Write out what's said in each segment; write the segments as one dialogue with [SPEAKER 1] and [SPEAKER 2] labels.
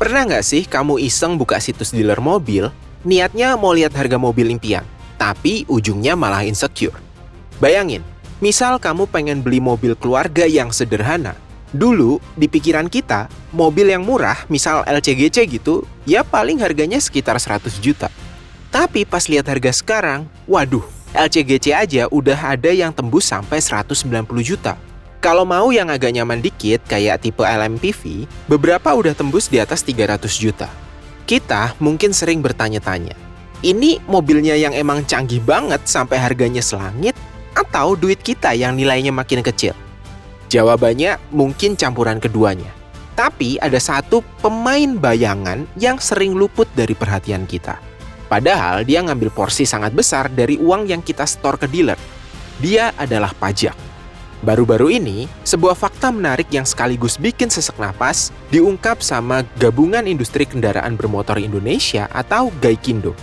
[SPEAKER 1] Pernah nggak sih kamu iseng buka situs dealer mobil, niatnya mau lihat harga mobil impian, tapi ujungnya malah insecure? Bayangin, misal kamu pengen beli mobil keluarga yang sederhana. Dulu, di pikiran kita, mobil yang murah, misal LCGC gitu, ya paling harganya sekitar 100 juta. Tapi pas lihat harga sekarang, waduh, LCGC aja udah ada yang tembus sampai 190 juta. Kalau mau yang agak nyaman dikit, kayak tipe LMPV, beberapa udah tembus di atas 300 juta. Kita mungkin sering bertanya-tanya, ini mobilnya yang emang canggih banget sampai harganya selangit, atau duit kita yang nilainya makin kecil? Jawabannya mungkin campuran keduanya. Tapi ada satu pemain bayangan yang sering luput dari perhatian kita. Padahal dia ngambil porsi sangat besar dari uang yang kita store ke dealer. Dia adalah pajak. Baru-baru ini, sebuah fakta menarik yang sekaligus bikin sesek napas diungkap sama Gabungan Industri Kendaraan Bermotor Indonesia atau GAIKINDO.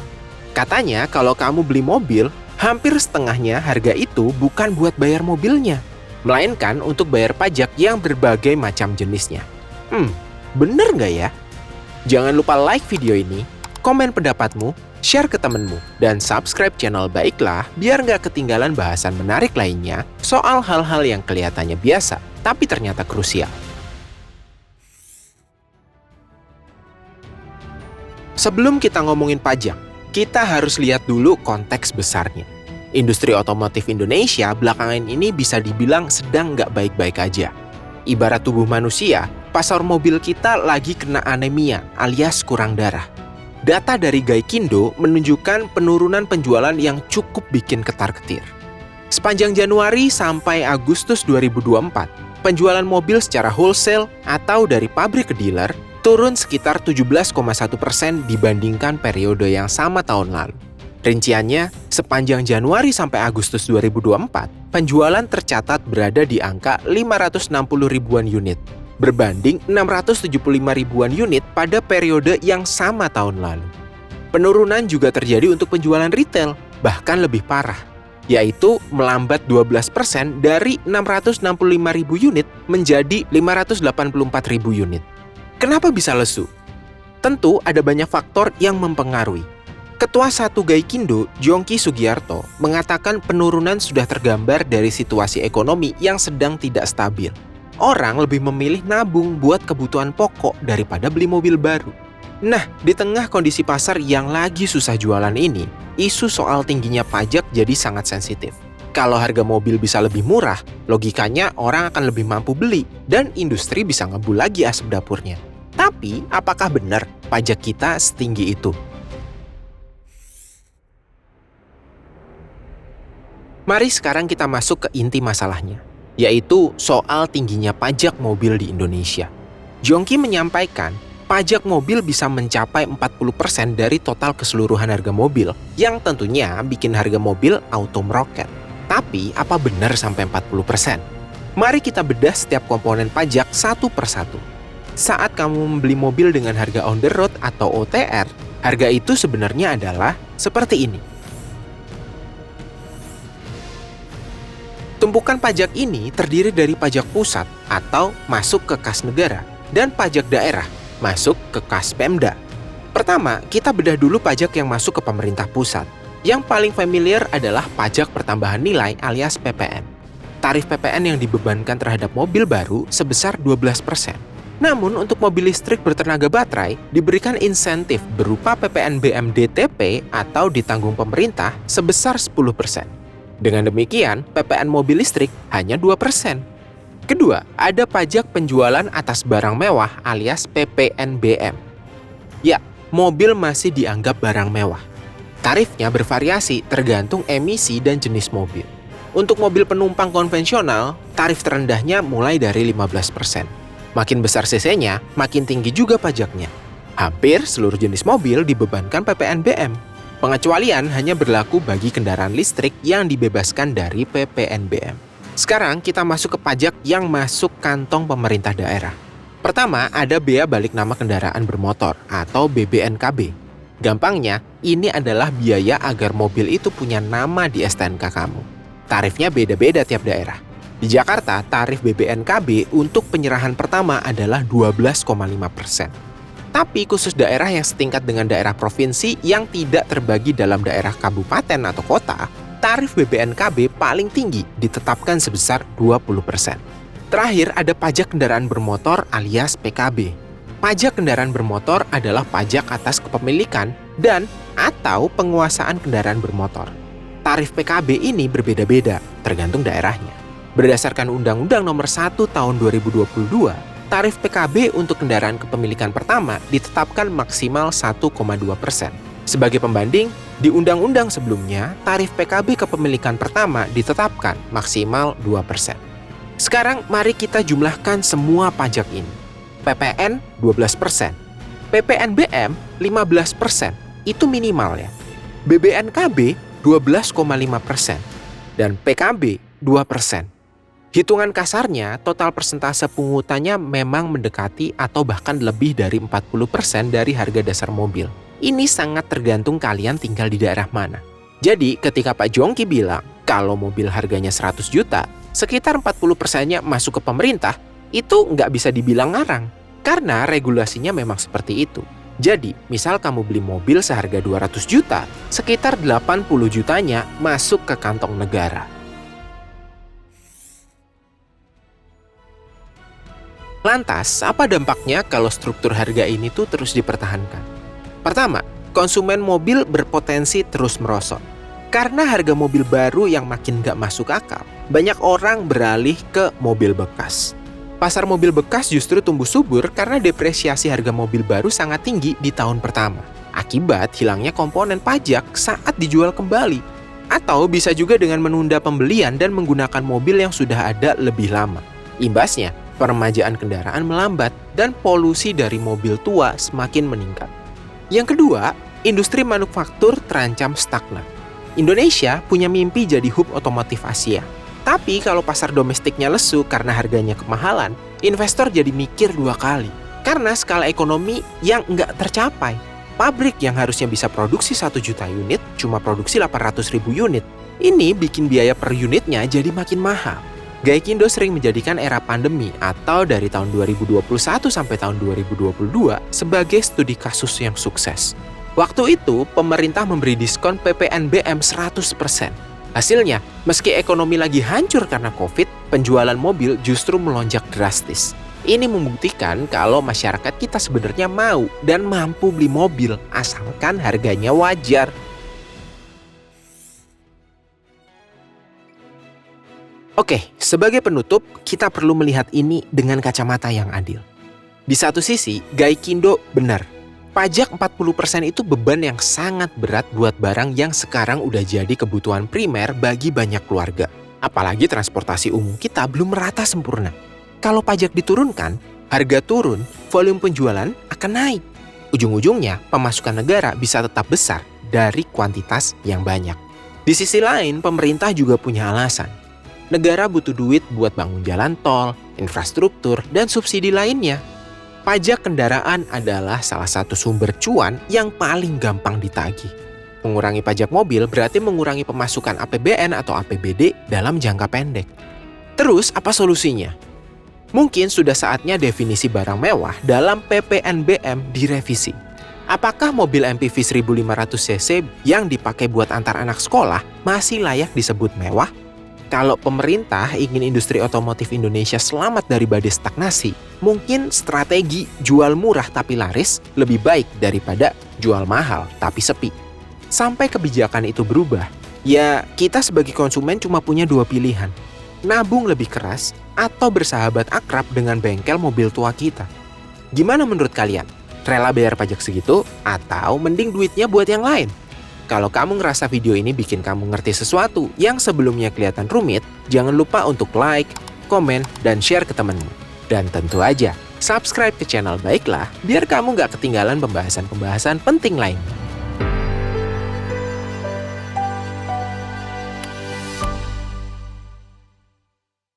[SPEAKER 1] Katanya kalau kamu beli mobil, hampir setengahnya harga itu bukan buat bayar mobilnya, melainkan untuk bayar pajak yang berbagai macam jenisnya. Bener nggak ya? Jangan lupa like video ini, komen pendapatmu, share ke temenmu, dan subscribe channel Baiklah biar nggak ketinggalan bahasan menarik lainnya soal hal-hal yang kelihatannya biasa, tapi ternyata krusial. Sebelum kita ngomongin pajak, kita harus lihat dulu konteks besarnya. Industri otomotif Indonesia belakangan ini bisa dibilang sedang nggak baik-baik aja. Ibarat tubuh manusia, pasar mobil kita lagi kena anemia alias kurang darah. Data dari GAIKINDO menunjukkan penurunan penjualan yang cukup bikin ketar-ketir. Sepanjang Januari sampai Agustus 2024, penjualan mobil secara wholesale atau dari pabrik ke dealer turun sekitar 17,1% dibandingkan periode yang sama tahun lalu. Rinciannya, sepanjang Januari sampai Agustus 2024, penjualan tercatat berada di angka 560 ribuan unit, berbanding 675 ribuan unit pada periode yang sama tahun lalu. Penurunan juga terjadi untuk penjualan retail, bahkan lebih parah, yaitu melambat 12% dari 665 ribu unit menjadi 584 ribu unit. Kenapa bisa lesu? Tentu ada banyak faktor yang mempengaruhi. Ketua 1 GAIKINDO, Jongki Sugiarto, mengatakan penurunan sudah tergambar dari situasi ekonomi yang sedang tidak stabil. Orang lebih memilih nabung buat kebutuhan pokok daripada beli mobil baru. Nah, di tengah kondisi pasar yang lagi susah jualan ini, isu soal tingginya pajak jadi sangat sensitif. Kalau harga mobil bisa lebih murah, logikanya orang akan lebih mampu beli dan industri bisa ngebul lagi asap dapurnya. Tapi, apakah benar pajak kita setinggi itu? Mari sekarang kita masuk ke inti masalahnya, yaitu soal tingginya pajak mobil di Indonesia. Jongki menyampaikan, pajak mobil bisa mencapai 40% dari total keseluruhan harga mobil, yang tentunya bikin harga mobil auto meroket. Tapi, apa benar sampai 40%? Mari kita bedah setiap komponen pajak satu persatu. Saat kamu membeli mobil dengan harga on the road atau OTR, harga itu sebenarnya adalah seperti ini. Tumpukan pajak ini terdiri dari pajak pusat atau masuk ke kas negara dan pajak daerah masuk ke kas Pemda. Pertama, kita bedah dulu pajak yang masuk ke pemerintah pusat. Yang paling familiar adalah pajak pertambahan nilai alias PPN. Tarif PPN yang dibebankan terhadap mobil baru sebesar 12%. Namun untuk mobil listrik bertenaga baterai diberikan insentif berupa PPN BM-DTP atau ditanggung pemerintah sebesar 10%. Dengan demikian, PPN mobil listrik hanya 2%. Kedua, ada pajak penjualan atas barang mewah alias PPNBM. Ya, mobil masih dianggap barang mewah. Tarifnya bervariasi tergantung emisi dan jenis mobil. Untuk mobil penumpang konvensional, tarif terendahnya mulai dari 15%. Makin besar cc-nya, makin tinggi juga pajaknya. Hampir seluruh jenis mobil dibebankan PPNBM. Pengecualian hanya berlaku bagi kendaraan listrik yang dibebaskan dari PPNBM. Sekarang kita masuk ke pajak yang masuk kantong pemerintah daerah. Pertama, ada bea balik nama kendaraan bermotor atau BBNKB. Gampangnya, ini adalah biaya agar mobil itu punya nama di STNK kamu. Tarifnya beda-beda tiap daerah. Di Jakarta, tarif BPNKB untuk penyerahan pertama adalah 12,5%. Tapi khusus daerah yang setingkat dengan daerah provinsi yang tidak terbagi dalam daerah kabupaten atau kota, tarif BPNKB paling tinggi ditetapkan sebesar 20%. Terakhir, ada pajak kendaraan bermotor alias PKB. Pajak kendaraan bermotor adalah pajak atas kepemilikan dan atau penguasaan kendaraan bermotor. Tarif PKB ini berbeda-beda tergantung daerahnya. Berdasarkan Undang-Undang Nomor 1 Tahun 2022, tarif PKB untuk kendaraan kepemilikan pertama ditetapkan maksimal 1,2%. Sebagai pembanding, di undang-undang sebelumnya, tarif PKB kepemilikan pertama ditetapkan maksimal 2%. Sekarang mari kita jumlahkan semua pajak ini. PPN 12%, PPNBM 15%, itu minimal ya. BBNKB 12,5%, dan PKB 2%. Hitungan kasarnya, total persentase pungutannya memang mendekati atau bahkan lebih dari 40% dari harga dasar mobil. Ini sangat tergantung kalian tinggal di daerah mana. Jadi, ketika Pak Jongki bilang kalau mobil harganya 100 juta, sekitar 40%-nya masuk ke pemerintah, itu nggak bisa dibilang ngarang. Karena regulasinya memang seperti itu. Jadi, misal kamu beli mobil seharga 200 juta, sekitar 80 jutanya masuk ke kantong negara. Lantas, apa dampaknya kalau struktur harga ini tuh terus dipertahankan? Pertama, konsumen mobil berpotensi terus merosot. Karena harga mobil baru yang makin gak masuk akal, banyak orang beralih ke mobil bekas. Pasar mobil bekas justru tumbuh subur karena depresiasi harga mobil baru sangat tinggi di tahun pertama, akibat hilangnya komponen pajak saat dijual kembali. Atau bisa juga dengan menunda pembelian dan menggunakan mobil yang sudah ada lebih lama. Imbasnya, peremajaan kendaraan melambat dan polusi dari mobil tua semakin meningkat. Yang kedua, industri manufaktur terancam stagnan. Indonesia punya mimpi jadi hub otomotif Asia. Tapi kalau pasar domestiknya lesu karena harganya kemahalan, investor jadi mikir 2 kali. Karena skala ekonomi yang nggak tercapai. Pabrik yang harusnya bisa produksi 1 juta unit, cuma produksi 800.000 unit. Ini bikin biaya per unitnya jadi makin mahal. Gaikindo sering menjadikan era pandemi atau dari tahun 2021 sampai tahun 2022 sebagai studi kasus yang sukses. Waktu itu, pemerintah memberi diskon PPNBM 100%. Hasilnya, meski ekonomi lagi hancur karena COVID, penjualan mobil justru melonjak drastis. Ini membuktikan kalau masyarakat kita sebenarnya mau dan mampu beli mobil, asalkan harganya wajar. Oke, sebagai penutup, kita perlu melihat ini dengan kacamata yang adil. Di satu sisi, Gaikindo benar. Pajak 40% itu beban yang sangat berat buat barang yang sekarang udah jadi kebutuhan primer bagi banyak keluarga. Apalagi transportasi umum kita belum merata sempurna. Kalau pajak diturunkan, harga turun, volume penjualan akan naik. Ujung-ujungnya, pemasukan negara bisa tetap besar dari kuantitas yang banyak. Di sisi lain, pemerintah juga punya alasan. Negara butuh duit buat bangun jalan tol, infrastruktur, dan subsidi lainnya. Pajak kendaraan adalah salah satu sumber cuan yang paling gampang ditagih. Mengurangi pajak mobil berarti mengurangi pemasukan APBN atau APBD dalam jangka pendek. Terus, apa solusinya? Mungkin sudah saatnya definisi barang mewah dalam PPNBM direvisi. Apakah mobil MPV 1500cc yang dipakai buat antar anak sekolah masih layak disebut mewah? Kalau pemerintah ingin industri otomotif Indonesia selamat dari badai stagnasi, mungkin strategi jual murah tapi laris lebih baik daripada jual mahal tapi sepi. Sampai kebijakan itu berubah, ya kita sebagai konsumen cuma punya 2 pilihan. Nabung lebih keras atau bersahabat akrab dengan bengkel mobil tua kita. Gimana menurut kalian? Rela bayar pajak segitu atau mending duitnya buat yang lain? Kalau kamu ngerasa video ini bikin kamu ngerti sesuatu yang sebelumnya kelihatan rumit, jangan lupa untuk like, komen, dan share ke temenmu. Dan tentu aja, subscribe ke channel Baiklah biar kamu nggak ketinggalan pembahasan-pembahasan penting lainnya.